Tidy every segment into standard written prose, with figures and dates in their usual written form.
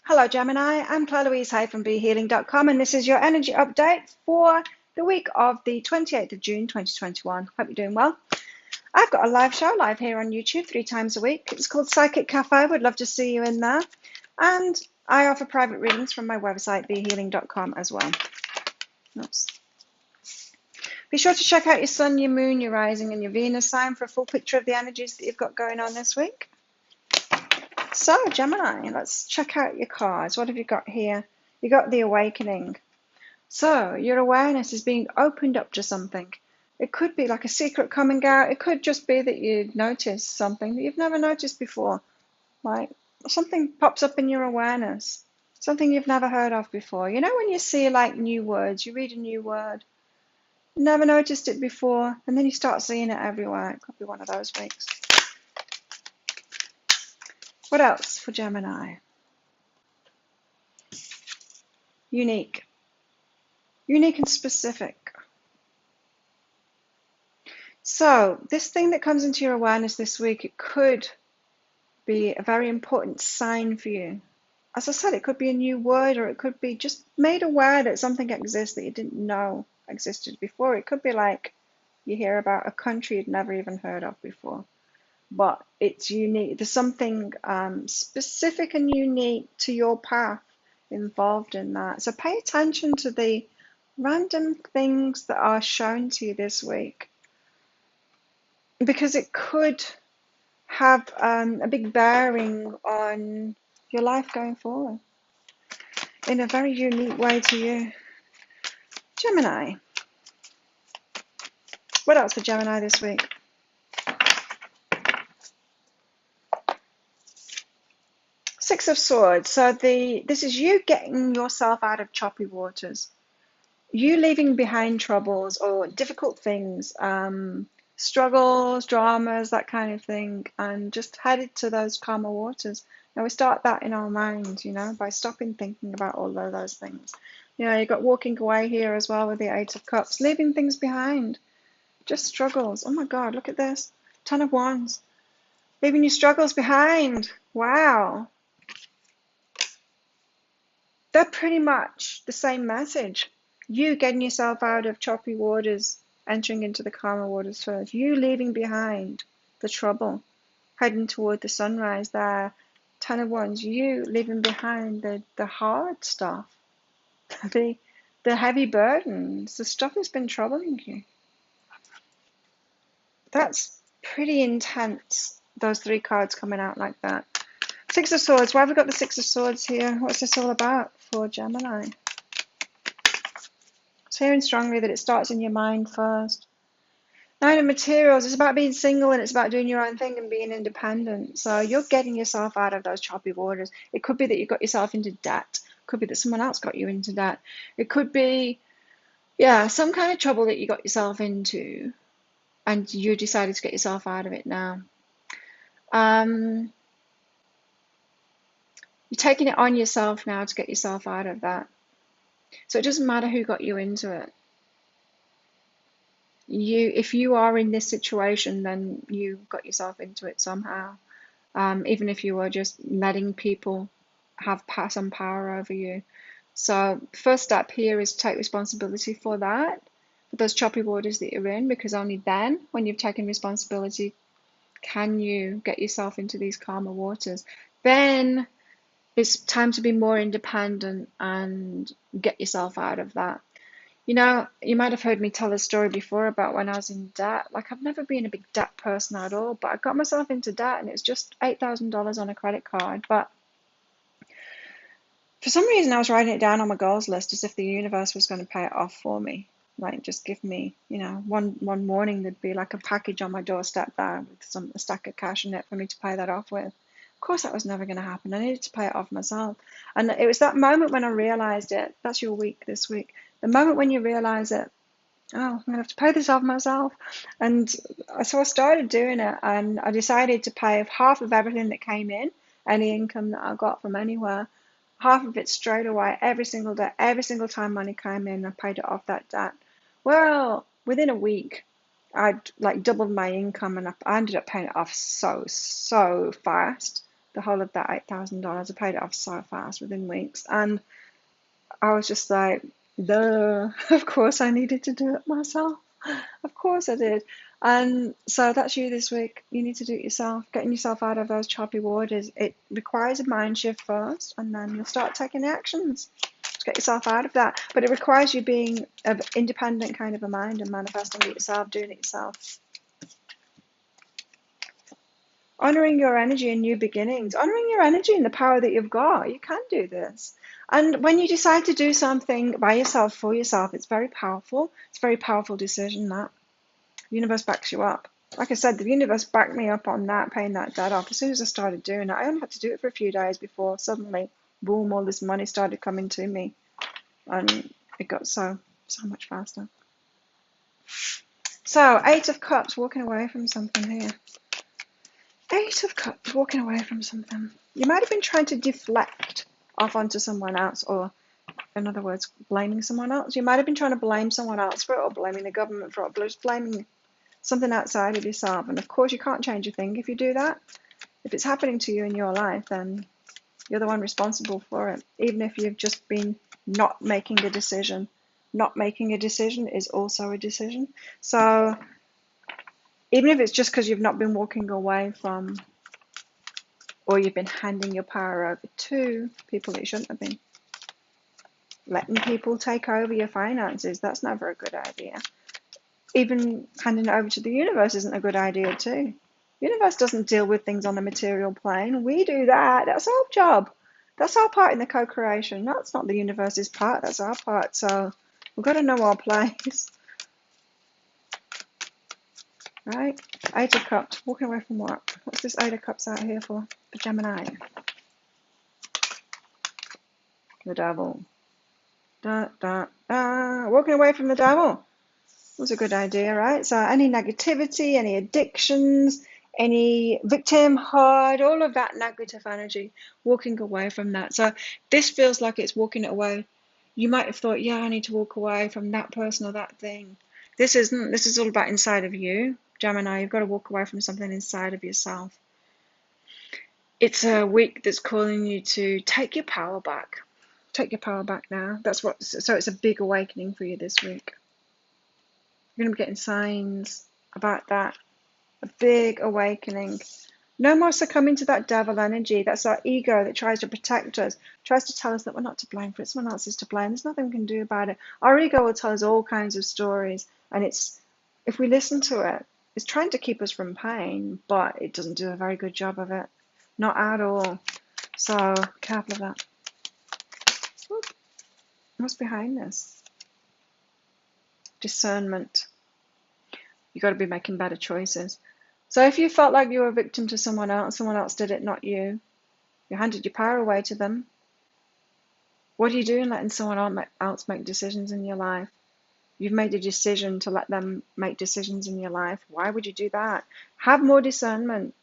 Hello, Gemini. I'm Claire Louise Hay from BeHealing.com, and this is your energy update for the week of the 28th of June 2021. Hope you're doing well. I've got a live show live here on YouTube 3 times a week. It's called Psychic Cafe. Would love to see you in there. And I offer private readings from my website, BeHealing.com, as well. Oops. Be sure to check out your sun, your moon, your rising, and your Venus sign for a full picture of the energies that you've got going on this week. So, Gemini, let's check out your cards. What have you got here? You got the Awakening. So, your awareness is being opened up to something. It could be like a secret coming out. It could just be that you notice something that you've never noticed before. Like something pops up in your awareness, something you've never heard of before. You know when you see like new words, you read a new word, you never noticed it before, and then you start seeing it everywhere. It could be one of those weeks. What else for Gemini? Unique. Unique and specific. So this thing that comes into your awareness this week, it could be a very important sign for you. As I said, it could be a new word, or it could be just made aware that something exists that you didn't know existed before. It could be like you hear about a country you'd never even heard of before, but it's unique. There's something specific and unique to your path involved in that. So pay attention to the random things that are shown to you this week, because it could have a big bearing on your life going forward in a very unique way to you. Gemini. What else for Gemini this week? Six of Swords. So this is you getting yourself out of choppy waters. You leaving behind troubles or difficult things, struggles, dramas, that kind of thing, and just headed to those calmer waters. Now we start that in our minds, by stopping thinking about all of those things. You got walking away here as well with the Eight of Cups, leaving things behind, just struggles. Oh my God, look at this. Ten of Wands, leaving your struggles behind. Wow. They're pretty much the same message. You getting yourself out of choppy waters, entering into the calmer waters first. You leaving behind the trouble, heading toward the sunrise there. Ten of Wands, you leaving behind the hard stuff, the heavy burdens, the stuff that's been troubling you. That's pretty intense, those three cards coming out like that. Six of Swords, why have we got the Six of Swords here? What's this all about for Gemini? It's hearing strongly that it starts in your mind first. Nine of Materials, it's about being single and it's about doing your own thing and being independent. So you're getting yourself out of those choppy waters. It could be that you got yourself into debt. It could be that someone else got you into debt. It could be, some kind of trouble that you got yourself into and you decided to get yourself out of it now. You're taking it on yourself now to get yourself out of that. So it doesn't matter who got you into it. If you are in this situation, then you got yourself into it somehow. Even if you were just letting people have some power over you. So first step here is to take responsibility for that, for those choppy waters that you're in, because only then, when you've taken responsibility, can you get yourself into these calmer waters. Then it's time to be more independent and get yourself out of that. You might have heard me tell this story before about when I was in debt. Like, I've never been a big debt person at all, but I got myself into debt and it was just $8,000 on a credit card. But for some reason, I was writing it down on my goals list as if the universe was going to pay it off for me. Like, just give me, one morning there'd be like a package on my doorstep there with a stack of cash in it for me to pay that off with. Of course, that was never going to happen. I needed to pay it off myself. And it was that moment when I realized it. That's your week this week. The moment when you realize it, oh, I'm going to have to pay this off myself. And so I started doing it, and I decided to pay half of everything that came in, any income that I got from anywhere, half of it straight away, every single day, every single time money came in, I paid it off that debt. Well, within a week, I'd like doubled my income, and I ended up paying it off so fast. the whole of that $8,000. I paid it off so fast within weeks. And I was just like, duh, of course I needed to do it myself. Of course I did. And so that's you this week. You need to do it yourself. Getting yourself out of those choppy waters. It requires a mind shift first, and then you'll start taking the actions to get yourself out of that. But it requires you being an independent kind of a mind and manifesting it yourself, doing it yourself. Honoring your energy and new beginnings. Honoring your energy and the power that you've got. You can do this. And when you decide to do something by yourself, for yourself, it's very powerful. It's a very powerful decision, that. The universe backs you up. Like I said, the universe backed me up on that, paying that debt off. As soon as I started doing it, I only had to do it for a few days before suddenly, boom, all this money started coming to me. And it got so much faster. So, 8 of Cups, walking away from something here. 8 of Cups, walking away from something. You might have been trying to deflect off onto someone else, or in other words, blaming someone else. You might have been trying to blame someone else for it, or blaming the government for it, or just blaming something outside of yourself. And of course, you can't change a thing if you do that. If it's happening to you in your life, then you're the one responsible for it, even if you've just been not making a decision. Not making a decision is also a decision. So even if it's just because you've not been walking away from, or you've been handing your power over to people that you shouldn't have been. Letting people take over your finances, that's never a good idea. Even handing it over to the universe isn't a good idea too. The universe doesn't deal with things on the material plane. We do that. That's our job. That's our part in the co-creation. That's not the universe's part. That's our part. So we've got to know our place. Right? 8 of Cups. Walking away from what? What's this 8 of Cups out here for Gemini? The Devil. Walking away from the Devil was a good idea, right? So any negativity, any addictions, any victimhood, all of that negative energy, walking away from that. So this feels like it's walking away. You might have thought, yeah, I need to walk away from that person or that thing. This isn't. This is all about inside of you, Gemini. You've got to walk away from something inside of yourself. It's a week that's calling you to take your power back. Take your power back now. That's what. So it's a big awakening for you this week. You're going to be getting signs about that. A big awakening. No more succumbing to that devil energy. That's our ego that tries to protect us, tries to tell us that we're not to blame for it. Someone else is to blame. There's nothing we can do about it. Our ego will tell us all kinds of stories, and it's, if we listen to it, it's trying to keep us from pain, but it doesn't do a very good job of it. Not at all. So, careful of that. What's behind this? Discernment. You've got to be making better choices. So if you felt like you were a victim to someone else did it, not you. You handed your power away to them. What are you doing letting someone else make decisions in your life? You've made a decision to let them make decisions in your life. Why would you do that? Have more discernment.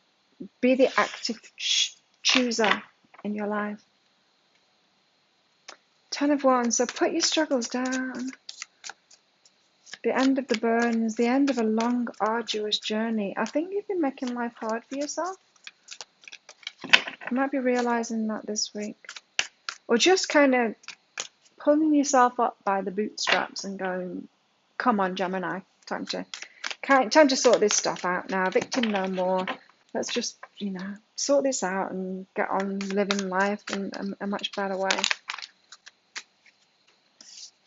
Be the active chooser in your life. 10 of Wands. So put your struggles down. The end of the burden is the end of a long, arduous journey. I think you've been making life hard for yourself. You might be realizing that this week. Or just kind of pulling yourself up by the bootstraps and going, come on, Gemini, time to sort this stuff out now. Victim no more. Let's just, sort this out and get on living life in a much better way.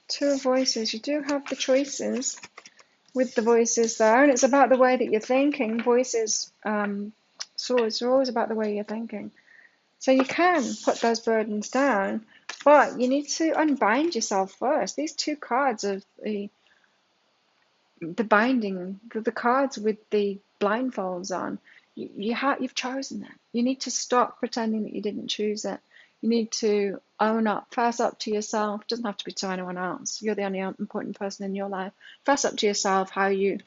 2 of Voices. You do have the choices with the voices there, and it's about the way that you're thinking. Voices, swords are always about the way you're thinking. So you can put those burdens down, but you need to unbind yourself first. These 2 cards of the binding, the cards with the blindfolds on, you've chosen it. You need to stop pretending that you didn't choose it. You need to own up, fess up to yourself. It doesn't have to be to anyone else. You're the only important person in your life. Fess up to yourself how you're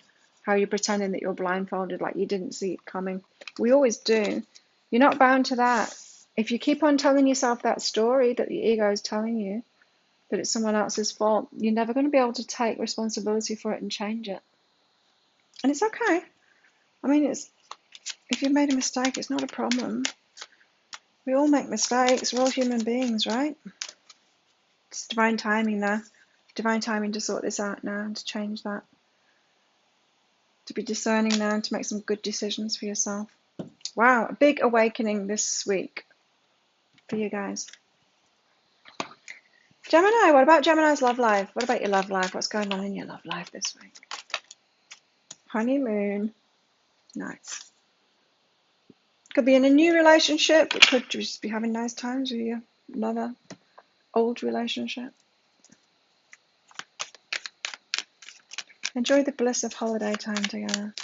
pretending that you're blindfolded, like you didn't see it coming. We always do. You're not bound to that. If you keep on telling yourself that story that the ego is telling you, that it's someone else's fault, you're never going to be able to take responsibility for it and change it. And it's okay. I mean, if you've made a mistake, it's not a problem. We all make mistakes. We're all human beings, right? It's divine timing there. Divine timing to sort this out now and to change that. To be discerning now and to make some good decisions for yourself. Wow, a big awakening this week for you guys. Gemini, what about Gemini's love life? What about your love life? What's going on in your love life this week? Honeymoon. Nice. Could be in a new relationship. It could just be having nice times with your lover. Old relationship. Enjoy the bliss of holiday time together.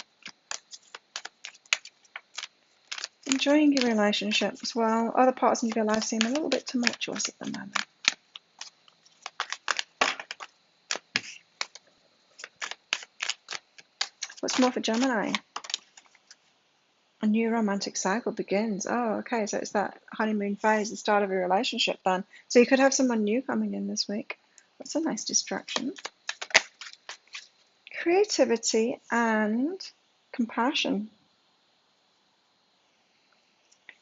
Enjoying your relationship as well. Other parts of your life seem a little bit tumultuous at the moment. What's more for Gemini? A new romantic cycle begins. Oh, okay, so it's that honeymoon phase, the start of a relationship then. So you could have someone new coming in this week. That's a nice distraction. Creativity and compassion.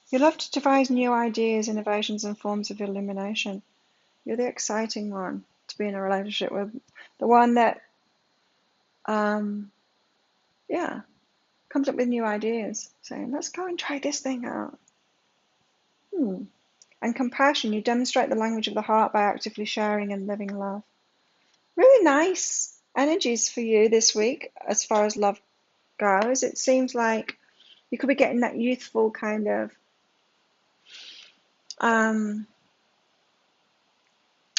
You love to devise new ideas, innovations, and forms of illumination. You're the exciting one to be in a relationship with. The one that, yeah, comes up with new ideas, saying, let's go and try this thing out. And compassion, you demonstrate the language of the heart by actively sharing and living love. Really nice energies for you this week as far as love goes. It seems like you could be getting that youthful kind of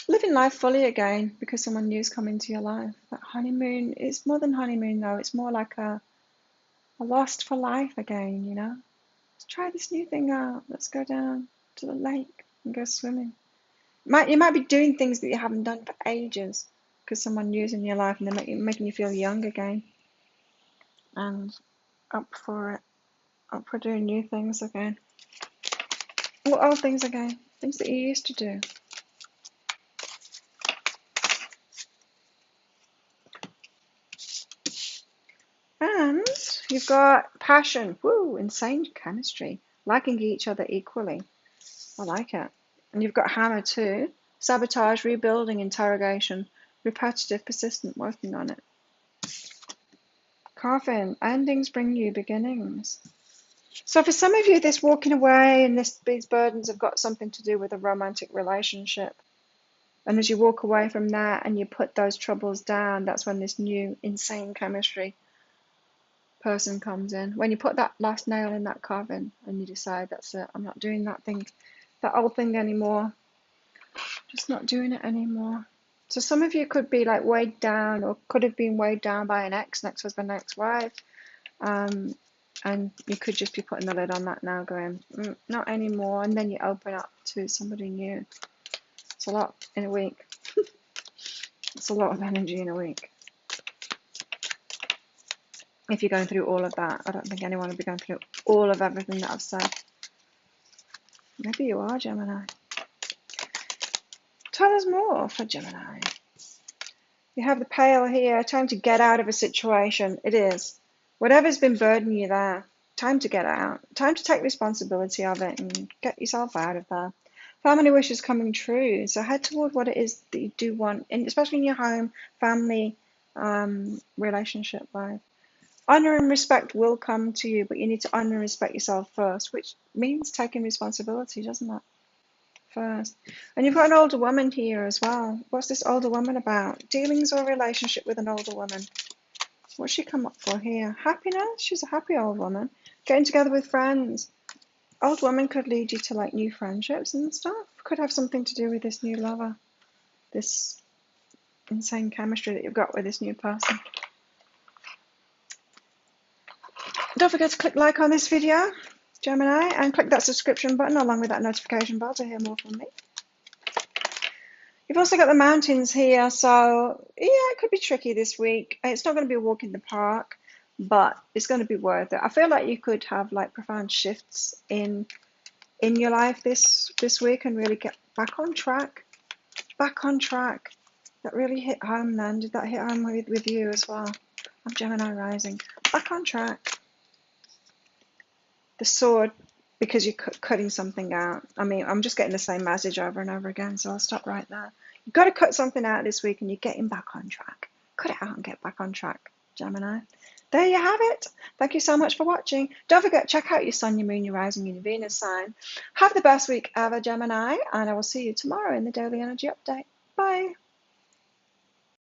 living life fully again because someone new's come into your life. That honeymoon, it's more than honeymoon though. It's more like a lost for life again, you know. Let's try this new thing out. Let's go down to the lake and go swimming. You might be doing things that you haven't done for ages because someone new's in your life and they're making you feel young again and up for it, up for doing new things again. Or old things again, things that you used to do. And you've got passion, woo, insane chemistry, liking each other equally. I like it. And you've got hammer too, sabotage, rebuilding, interrogation, repetitive, persistent, working on it. Coffin, endings bring new beginnings. So for some of you, this walking away and these burdens have got something to do with a romantic relationship. And as you walk away from that and you put those troubles down, that's when this new insane chemistry person comes in. When you put that last nail in that coffin and you decide, that's it, I'm not doing that thing, that old thing anymore. Just not doing it anymore. So some of you could be like weighed down or could have been weighed down by an ex-husband, ex-wife. And you could just be putting the lid on that now, going, not anymore. And then you open up to somebody new. It's a lot in a week. It's a lot of energy in a week. If you're going through all of that, I don't think anyone will be going through all of everything that I've said. Maybe you are, Gemini. Tell us more for Gemini. You have the Pale here. Time to get out of a situation. It is. Whatever's been burdening you there, time to get out. Time to take responsibility of it and get yourself out of there. Family wishes coming true. So head toward what it is that you do want, especially in your home, family, relationship life. Honor and respect will come to you, but you need to honor and respect yourself first, which means taking responsibility, doesn't it? First. And you've got an older woman here as well. What's this older woman about? Dealings or relationship with an older woman? What's she come up for here? Happiness? She's a happy old woman. Getting together with friends. Old woman could lead you to like new friendships and stuff. Could have something to do with this new lover. This insane chemistry that you've got with this new person. Don't forget to click like on this video, Gemini, and click that subscription button along with that notification bell to hear more from me. You've also got the mountains here, so yeah, it could be tricky this week. It's not going to be a walk in the park, but it's going to be worth it. I feel like you could have like profound shifts in your life this week and really get back on track. Back on track. That really hit home then. Did that hit home with you as well? I'm Gemini rising. Back on track. The sword because you're cutting something out. I mean, I'm just getting the same message over and over again, so I'll stop right there. You've got to cut something out this week and you're getting back on track. Cut it out and get back on track, Gemini. There you have it. Thank you so much for watching. Don't forget, check out your sun, your moon, your rising, and your Venus sign. Have the best week ever, Gemini, and I will see you tomorrow in the Daily Energy Update. Bye.